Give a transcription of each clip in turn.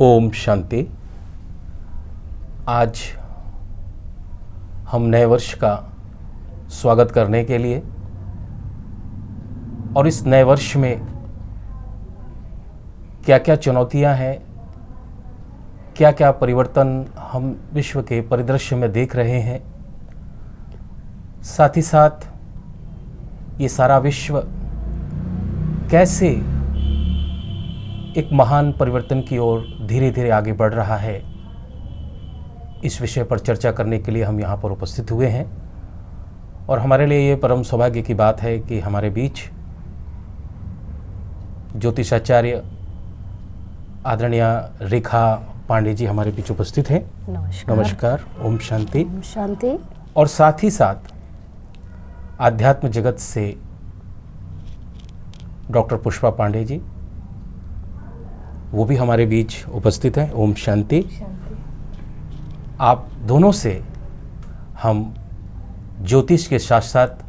ओम शांति। आज हम नए वर्ष का स्वागत करने के लिए और इस नए वर्ष में क्या क्या चुनौतियां हैं, क्या क्या परिवर्तन हम विश्व के परिदृश्य में देख रहे हैं, साथ ही साथ ये सारा विश्व कैसे एक महान परिवर्तन की ओर धीरे धीरे आगे बढ़ रहा है, इस विषय पर चर्चा करने के लिए हम यहाँ पर उपस्थित हुए हैं। और हमारे लिए ये परम सौभाग्य की बात है कि हमारे बीच ज्योतिषाचार्य आदरणीय रेखा पांडे जी हमारे बीच उपस्थित हैं। नमस्कार। नमस्कार। ओम शांति। ओम शांति। और साथ ही साथ आध्यात्म जगत से डॉक्टर पुष्पा पांडे जी, वो भी हमारे बीच उपस्थित हैं। ओम शांति। आप दोनों से हम ज्योतिष के साथ साथ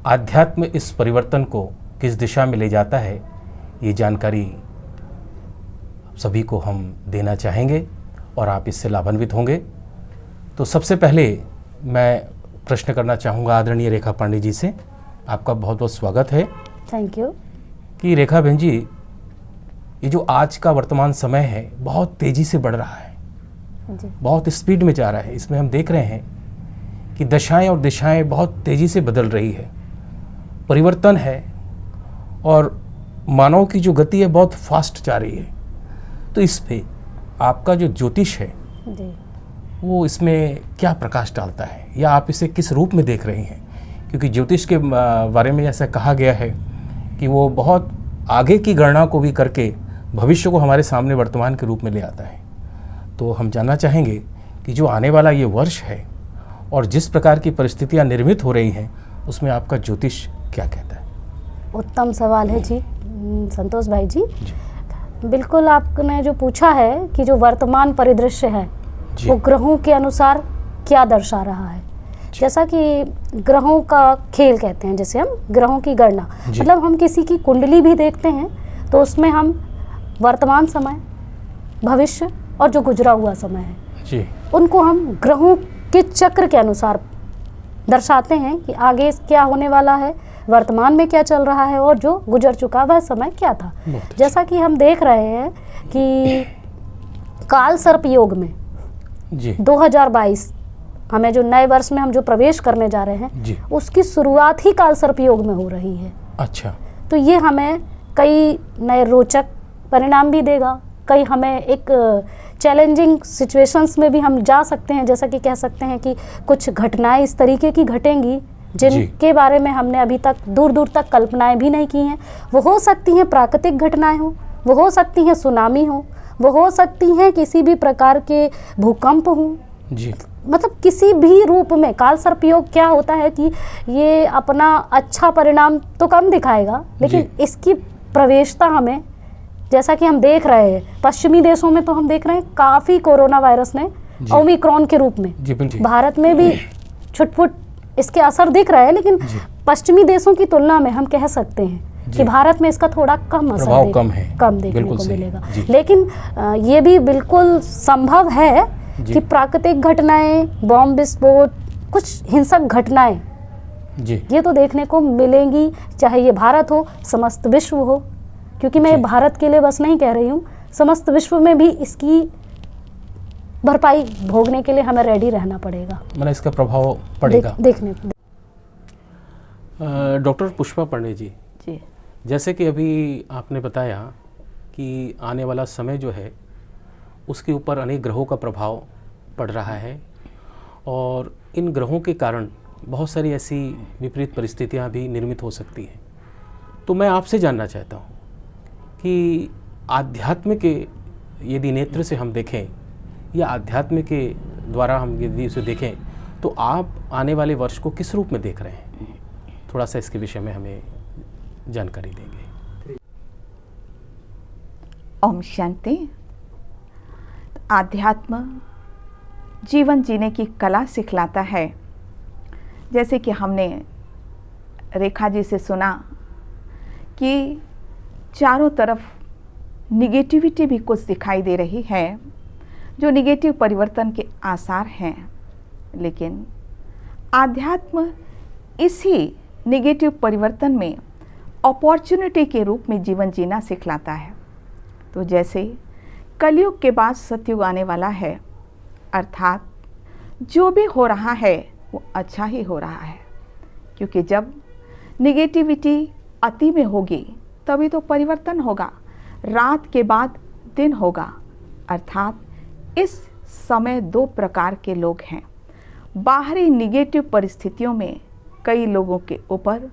आध्यात्म इस परिवर्तन को किस दिशा में ले जाता है, ये जानकारी सभी को हम देना चाहेंगे और आप इससे लाभान्वित होंगे। तो सबसे पहले मैं प्रश्न करना चाहूँगा आदरणीय रेखा पांडे जी से। आपका बहुत बहुत स्वागत है। Thank you. कि रेखा बहन जी, ये जो आज का वर्तमान समय है बहुत तेज़ी से बढ़ रहा है जी। बहुत स्पीड में जा रहा है। इसमें हम देख रहे हैं कि दशाएं और दिशाएं बहुत तेज़ी से बदल रही है, परिवर्तन है और मानव की जो गति है बहुत फास्ट जा रही है। तो इस पे आपका जो ज्योतिष है जी, वो इसमें क्या प्रकाश डालता है, या आप इसे किस रूप में देख रही हैं? क्योंकि ज्योतिष के बारे में ऐसा कहा गया है कि वो बहुत आगे की गणना को भी करके भविष्य को हमारे सामने वर्तमान के रूप में ले आता है। तो हम जानना चाहेंगे कि जो आने वाला ये वर्ष है और जिस प्रकार की परिस्थितियां निर्मित हो रही हैं, उसमें आपका ज्योतिष क्या कहता है? उत्तम सवाल है जी संतोष भाई जी। बिल्कुल, आपने जो पूछा है कि जो वर्तमान परिदृश्य है वो ग्रहों के अनुसार क्या दर्शा रहा है। जैसा कि ग्रहों का खेल कहते हैं, जैसे हम ग्रहों की गणना, मतलब हम किसी की कुंडली भी देखते हैं तो उसमें हम वर्तमान समय, भविष्य और जो गुजरा हुआ समय है जी, उनको हम ग्रहों के चक्र के अनुसार दर्शाते हैं कि आगे क्या होने वाला है, वर्तमान में क्या चल रहा है और जो गुजर चुका वह समय क्या था। जैसा कि हम देख रहे हैं कि काल सर्प योग में जी 2022 हमें जो नए वर्ष में हम जो प्रवेश करने जा रहे हैं उसकी शुरुआत ही काल सर्प योग में हो रही है। अच्छा। तो ये हमें कई नए रोचक परिणाम भी देगा, कई हमें एक चैलेंजिंग सिचुएशंस में भी हम जा सकते हैं। जैसा कि कह सकते हैं कि कुछ घटनाएं इस तरीके की घटेंगी जिनके बारे में हमने अभी तक दूर दूर तक कल्पनाएं भी नहीं की हैं। वो हो सकती हैं प्राकृतिक घटनाएं हो, वो हो सकती हैं सुनामी हो, वो हो सकती हैं किसी भी प्रकार के भूकंप हो जी। मतलब किसी भी रूप में काल सर्प योग क्या होता है कि ये अपना अच्छा परिणाम तो कम दिखाएगा, लेकिन इसकी प्रवेशता हमें, जैसा कि हम देख रहे हैं पश्चिमी देशों में, तो हम देख रहे हैं काफ़ी कोरोना वायरस ने ओमिक्रॉन के रूप में भारत में भी छुटपुट इसके असर दिख रहा है, लेकिन पश्चिमी देशों की तुलना में हम कह सकते हैं कि भारत में इसका थोड़ा कम असर कम देखने को मिलेगा। लेकिन ये भी बिल्कुल संभव है कि प्राकृतिक घटनाएं, बॉम्ब विस्फोट, कुछ हिंसक घटनाएं ये तो देखने को मिलेंगी, चाहे ये भारत हो, समस्त विश्व हो। क्योंकि मैं भारत के लिए बस नहीं कह रही हूँ, समस्त विश्व में भी इसकी भरपाई भोगने के लिए हमें रेडी रहना पड़ेगा, मतलब इसका प्रभाव पड़ेगा देखने। डॉक्टर पुष्पा पांडे जी, जैसे कि अभी आपने बताया कि आने वाला समय जो है उसके ऊपर अनेक ग्रहों का प्रभाव पड़ रहा है और इन ग्रहों के कारण बहुत सारी ऐसी विपरीत परिस्थितियां भी निर्मित हो सकती हैं। तो मैं आपसे जानना चाहता हूं कि आध्यात्म के यदि नेत्र से हम देखें या आध्यात्म के द्वारा हम यदि उसे देखें तो आप आने वाले वर्ष को किस रूप में देख रहे हैं? थोड़ा सा इसके विषय में हमें जानकारी देंगे। ओम शांति। आध्यात्म जीवन जीने की कला सिखलाता है। जैसे कि हमने रेखा जी से सुना कि चारों तरफ निगेटिविटी भी कुछ दिखाई दे रही है, जो निगेटिव परिवर्तन के आसार हैं। लेकिन आध्यात्म इसी निगेटिव परिवर्तन में अपॉर्चुनिटी के रूप में जीवन जीना सिखलाता है। तो जैसे कलयुग के बाद सतयुग आने वाला है, अर्थात जो भी हो रहा है वो अच्छा ही हो रहा है, क्योंकि जब निगेटिविटी अति में होगी तभी तो परिवर्तन होगा। रात के बाद दिन होगा, अर्थात इस समय दो प्रकार के लोग हैं। बाहरी निगेटिव परिस्थितियों में कई लोगों के ऊपर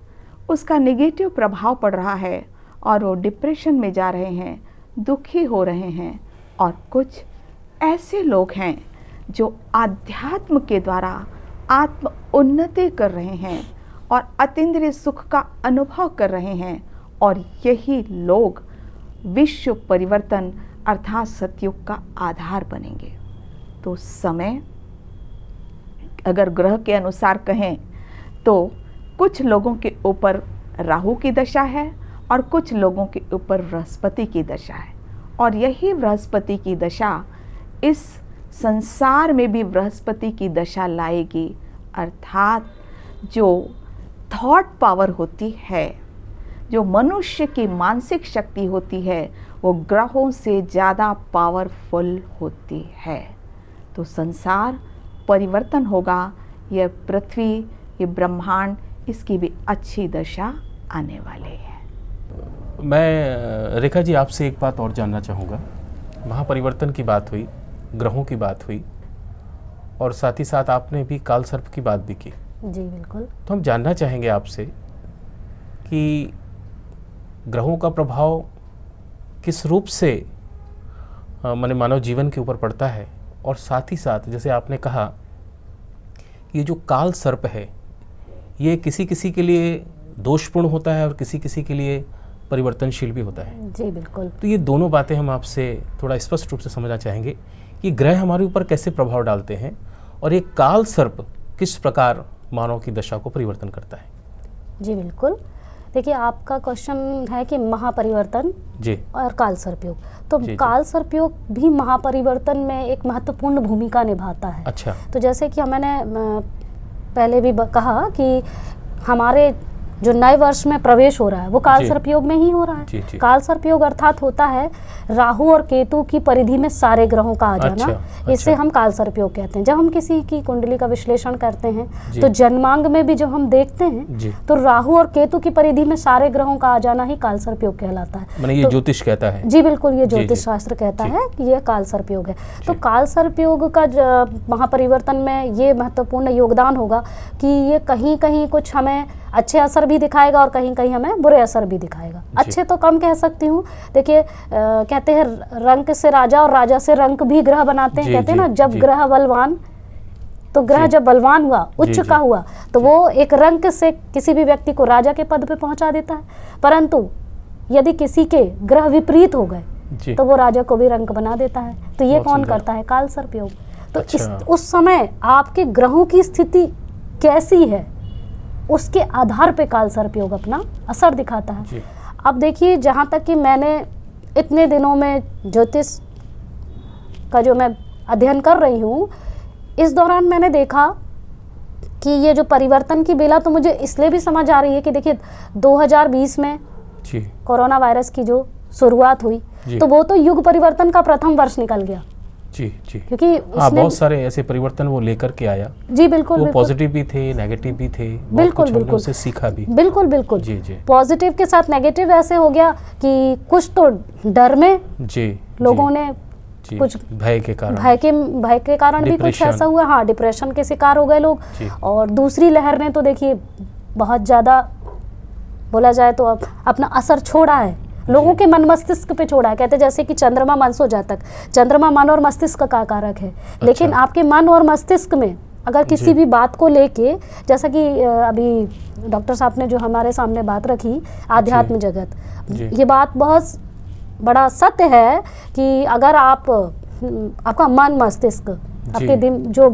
उसका निगेटिव प्रभाव पड़ रहा है और वो डिप्रेशन में जा रहे हैं, दुखी हो रहे हैं। और कुछ ऐसे लोग हैं जो आध्यात्म के द्वारा आत्म उन्नति कर रहे हैं और अतीन्द्रिय सुख का अनुभव कर रहे हैं, और यही लोग विश्व परिवर्तन अर्थात सतयुग का आधार बनेंगे। तो समय अगर ग्रह के अनुसार कहें तो कुछ लोगों के ऊपर राहु की दशा है और कुछ लोगों के ऊपर बृहस्पति की दशा है, और यही बृहस्पति की दशा इस संसार में भी बृहस्पति की दशा लाएगी। अर्थात जो थॉट पावर होती है, जो मनुष्य की मानसिक शक्ति होती है, वो ग्रहों से ज़्यादा पावरफुल होती है। तो संसार परिवर्तन होगा। यह पृथ्वी, ये ब्रह्मांड, इसकी भी अच्छी दशा आने वाली है। मैं रेखा जी आपसे एक बात और जानना चाहूँगा। महापरिवर्तन की बात हुई, ग्रहों की बात हुई, और साथ ही साथ आपने भी काल सर्प की बात भी की। जी बिल्कुल। तो हम जानना चाहेंगे आपसे कि ग्रहों का प्रभाव किस रूप से माने मानव जीवन के ऊपर पड़ता है, और साथ ही साथ जैसे आपने कहा कि ये जो काल सर्प है ये किसी किसी के लिए दोषपूर्ण होता है और किसी किसी के लिए परिवर्तनशील भी होता है। जी बिल्कुल। तो ये दोनों बातें हम आपसे थोड़ा स्पष्ट रूप से समझना चाहेंगे कि ग्रह हमारे ऊपर कैसे प्रभाव डालते हैं और ये काल सर्प किस प्रकार मानव की दशा को परिवर्तन करता है। जी बिल्कुल। देखिए, आपका क्वेश्चन है कि महापरिवर्तन जी और काल सर्पयोग, तो जी, काल सर्पयोग भी महापरिवर्तन में एक महत्वपूर्ण भूमिका निभाता है। अच्छा। तो जैसे कि मैंने पहले भी कहा कि हमारे जो नए वर्ष में प्रवेश हो रहा है वो काल सर्पयोग में ही हो रहा है। जी। काल सर्पयोग अर्थात होता है राहु और केतु की परिधि में सारे ग्रहों का आ जाना। अच्छा। इसे हम काल सर्पयोग कहते हैं। जब हम किसी की कुंडली का विश्लेषण करते हैं जी। तो जन्मांग में भी जब हम देखते हैं जी। तो राहु और केतु की परिधि में सारे ग्रहों का आ जाना ही काल सर्पयोग कहलाता है। माने ये ज्योतिष कहता है। जी बिल्कुल, ये जी, ज्योतिष जी। शास्त्र कहता जी। है कि ये काल सर्पयोग है। तो काल सर्पयोग का महापरिवर्तन में ये महत्वपूर्ण योगदान होगा कि ये कहीं कहीं कुछ हमें अच्छे असर भी दिखाएगा और कहीं कहीं हमें बुरे असर भी दिखाएगा। अच्छे तो कम कह सकती हूँ। देखिए, कहते हैं रंक से राजा और राजा से रंक भी ग्रह बनाते हैं। कहते हैं ना, जब ग्रह बलवान, तो ग्रह जब बलवान हुआ, उच्च का हुआ, तो वो एक रंक से किसी भी व्यक्ति को राजा के पद पे पहुंचा देता है। परंतु यदि किसी के ग्रह विपरीत हो गए तो वो राजा को भी रंक बना देता है। तो ये कौन करता है? काल सर्पयोग। तो उस समय आपके ग्रहों की स्थिति कैसी है उसके आधार पे काल सर्पयोग अपना असर दिखाता है। अब देखिए, जहाँ तक कि मैंने इतने दिनों में ज्योतिष का जो मैं अध्ययन कर रही हूँ, इस दौरान मैंने देखा कि ये जो परिवर्तन की बेला तो मुझे इसलिए भी समझ आ रही है कि देखिए 2020 में कोरोना वायरस की जो शुरुआत हुई तो वो तो युग परिवर्तन का प्रथम वर्ष निकल गया। जी जी, क्योंकि बहुत सारे ऐसे परिवर्तन वो लेकर के आया। जी बिल्कुल, वो पॉजिटिव भी थे, नेगेटिव भी थे। बिल्कुल बिल्कुल, उससे सीखा भी। बिल्कुल बिल्कुल। जी जी। पॉजिटिव के साथ नेगेटिव ऐसे हो गया कि कुछ तो डर में जी लोगों ने कुछ भय के कारण भी कुछ ऐसा हुआ। हाँ, डिप्रेशन के शिकार हो गए लोग। और दूसरी लहर ने तो देखिए बहुत ज़्यादा बोला जाए तो अब अपना असर छोड़ा है, लोगों के मन मस्तिष्क पे छोड़ा है। कहते जैसे कि चंद्रमा मनसो जातक, चंद्रमा मन और मस्तिष्क का कारक है। लेकिन आपके मन और मस्तिष्क में अगर किसी भी बात को लेके, जैसा कि अभी डॉक्टर साहब ने जो हमारे सामने बात रखी, आध्यात्म जगत, ये बात बहुत बड़ा सत्य है कि अगर आपका मन मस्तिष्क, आपके दिन जो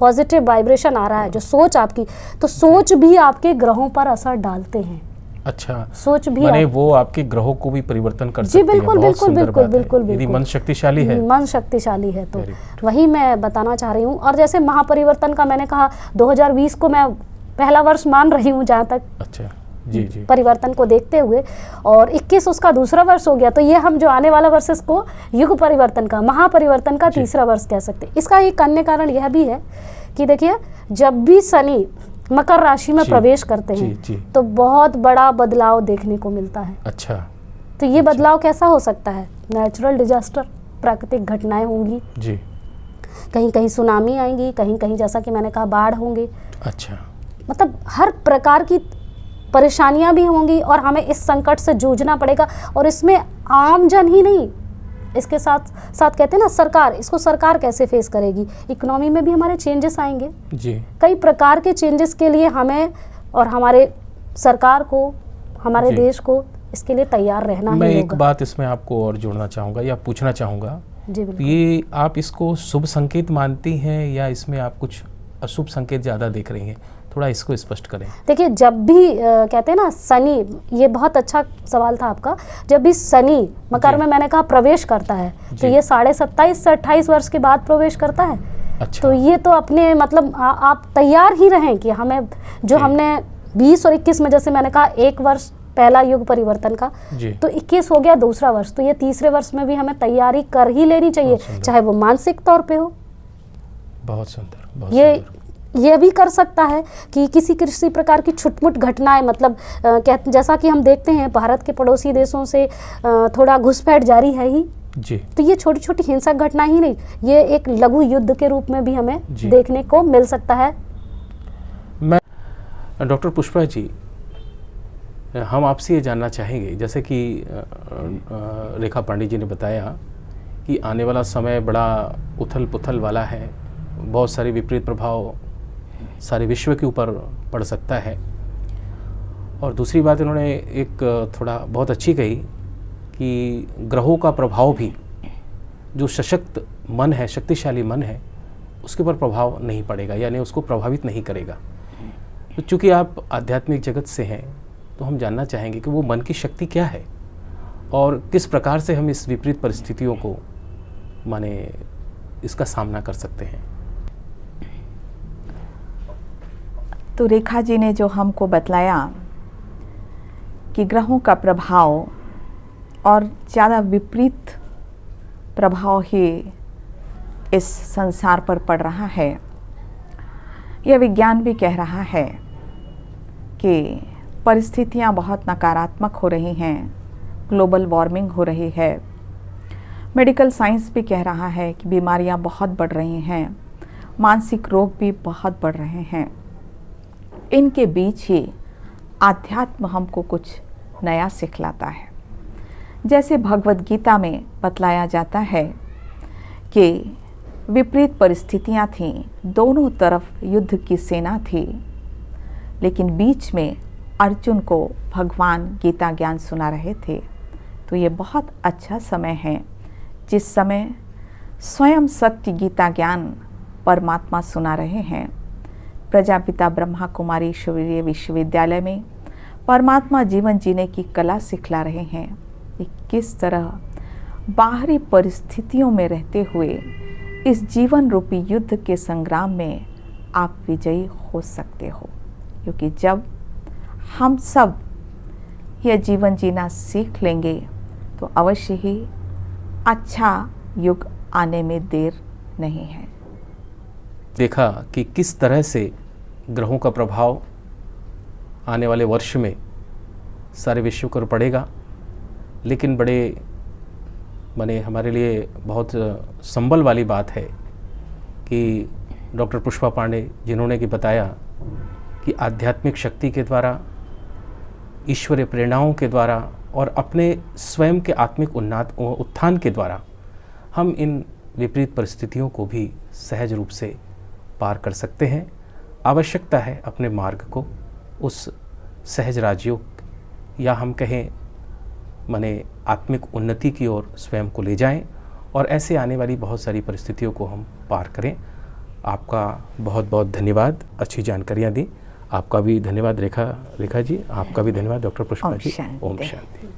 पॉजिटिव वाइब्रेशन आ रहा है, जो सोच आपकी, तो सोच भी आपके ग्रहों पर असर डालते हैं। अच्छा, सोच भी माने वो आपके ग्रहों को भी परिवर्तन कर जी सकती है। बिल्कुल बहुत बिल्कुल सुंदर बिल्कुल बात है। बिल्कुल यदि बिल्कुल मन शक्तिशाली है। मन शक्तिशाली है तो Very good. वही मैं बताना चाह रही हूँ। और जैसे महापरिवर्तन का मैंने कहा 2020 को मैं पहला वर्ष मान रही हूँ जहाँ तक अच्छा, जी जी। परिवर्तन को देखते हुए, और 21 उसका दूसरा वर्ष हो गया, तो ये हम जो आने वाला वर्ष इसको युग परिवर्तन का, महापरिवर्तन का तीसरा वर्ष कह सकते हैं। इसका एक अन्य कारण यह भी है कि देखिए, जब भी शनि मकर राशि में प्रवेश करते हैं तो बहुत बड़ा बदलाव देखने को मिलता है। अच्छा, तो ये बदलाव कैसा हो सकता है? नेचुरल डिजास्टर, प्राकृतिक घटनाएं होंगी जी, कहीं कहीं सुनामी आएंगी, कहीं कहीं जैसा कि मैंने कहा बाढ़ होंगे। अच्छा, मतलब हर प्रकार की परेशानियां भी होंगी और हमें इस संकट से जूझना पड़ेगा। और इसमें आम जन ही नहीं, इसके साथ साथ कहते हैं ना सरकार, इसको सरकार कैसे फेस करेगी? इकोनॉमी में भी हमारे चेंजेस आएंगे जी। कई प्रकार के चेंजेस के लिए हमें और हमारे सरकार को, हमारे देश को इसके लिए तैयार रहना ही होगा। मैं एक बात इसमें आपको और जोड़ना चाहूँगा या पूछना चाहूँगा, जी बिल्कुल। ये आप इसको शुभ संकेत मानती हैं या इसमें आप कुछ अशुभ संकेत ज़्यादा देख रही हैं? थोड़ा इसको स्पष्ट करें। देखिए, जब भी कहते हैं ना शनि, ये बहुत अच्छा सवाल था आपका, जब भी शनि मकर में मैंने कहा प्रवेश करता है तो ये 27.5 से 28 वर्ष के बाद प्रवेश करता है। अच्छा। तो ये तो अपने मतलब आप तैयार ही रहें कि हमें जो हमने 20 और 21 में, जैसे मैंने कहा, एक वर्ष पहला युग परिवर्तन का, तो 21 हो गया दूसरा वर्ष, तो ये तीसरे वर्ष में भी हमें तैयारी कर ही लेनी चाहिए, चाहे वो मानसिक तौर पे हो। बहुत सुंदर, बहुत सुंदर। ये भी कर सकता है कि किसी प्रकार की छुटमुट घटनाएं, मतलब जैसा कि हम देखते हैं भारत के पड़ोसी देशों से थोड़ा घुसपैठ जारी है ही जी। तो ये छोटी छोटी हिंसक घटना ही नहीं, ये एक लघु युद्ध के रूप में भी हमें देखने को मिल सकता है। मैं डॉक्टर पुष्पा जी, हम आपसे ये जानना चाहेंगे, जैसे कि रेखा पांडे जी ने बताया कि आने वाला समय बड़ा उथल पुथल वाला है, बहुत सारे विपरीत प्रभाव सारे विश्व के ऊपर पड़ सकता है। और दूसरी बात इन्होंने एक थोड़ा बहुत अच्छी कही कि ग्रहों का प्रभाव भी, जो सशक्त मन है, शक्तिशाली मन है, उसके ऊपर प्रभाव नहीं पड़ेगा, यानी उसको प्रभावित नहीं करेगा। तो चूँकि आप आध्यात्मिक जगत से हैं तो हम जानना चाहेंगे कि वो मन की शक्ति क्या है और किस प्रकार से हम इस विपरीत परिस्थितियों को माने इसका सामना कर सकते हैं। तो रेखा जी ने जो हमको बतलाया कि ग्रहों का प्रभाव और ज़्यादा विपरीत प्रभाव ही इस संसार पर पड़ रहा है, यह विज्ञान भी कह रहा है कि परिस्थितियां बहुत नकारात्मक हो रही हैं, ग्लोबल वार्मिंग हो रही है। मेडिकल साइंस भी कह रहा है कि बीमारियां बहुत बढ़ रही हैं, मानसिक रोग भी बहुत बढ़ रहे हैं। इनके बीच ही आध्यात्म हमको कुछ नया सिखलाता है। जैसे भगवद गीता में बतलाया जाता है कि विपरीत परिस्थितियां थीं, दोनों तरफ युद्ध की सेना थी, लेकिन बीच में अर्जुन को भगवान गीता ज्ञान सुना रहे थे। तो ये बहुत अच्छा समय है जिस समय स्वयं सत्य गीता ज्ञान परमात्मा सुना रहे हैं। प्रजापिता ब्रह्मा कुमारी ईश्वरीय विश्वविद्यालय में परमात्मा जीवन जीने की कला सिखला रहे हैं कि किस तरह बाहरी परिस्थितियों में रहते हुए इस जीवन रूपी युद्ध के संग्राम में आप विजयी हो सकते हो। क्योंकि जब हम सब यह जीवन जीना सीख लेंगे तो अवश्य ही अच्छा युग आने में देर नहीं है। देखा कि किस तरह से ग्रहों का प्रभाव आने वाले वर्ष में सारे विश्व पर पड़ेगा, लेकिन बड़े माने हमारे लिए बहुत संबल वाली बात है कि डॉक्टर पुष्पा पांडे जिन्होंने कि बताया कि आध्यात्मिक शक्ति के द्वारा, ईश्वरीय प्रेरणाओं के द्वारा और अपने स्वयं के आत्मिक उत्थान के द्वारा हम इन विपरीत परिस्थितियों को भी सहज रूप से पार कर सकते हैं। आवश्यकता है अपने मार्ग को उस सहज राजयोग या हम कहें माने आत्मिक उन्नति की ओर स्वयं को ले जाएं और ऐसे आने वाली बहुत सारी परिस्थितियों को हम पार करें। आपका बहुत बहुत धन्यवाद, अच्छी जानकारियाँ दी। आपका भी धन्यवाद रेखा जी, आपका भी धन्यवाद डॉक्टर पुष्पा जी। ओम शांति।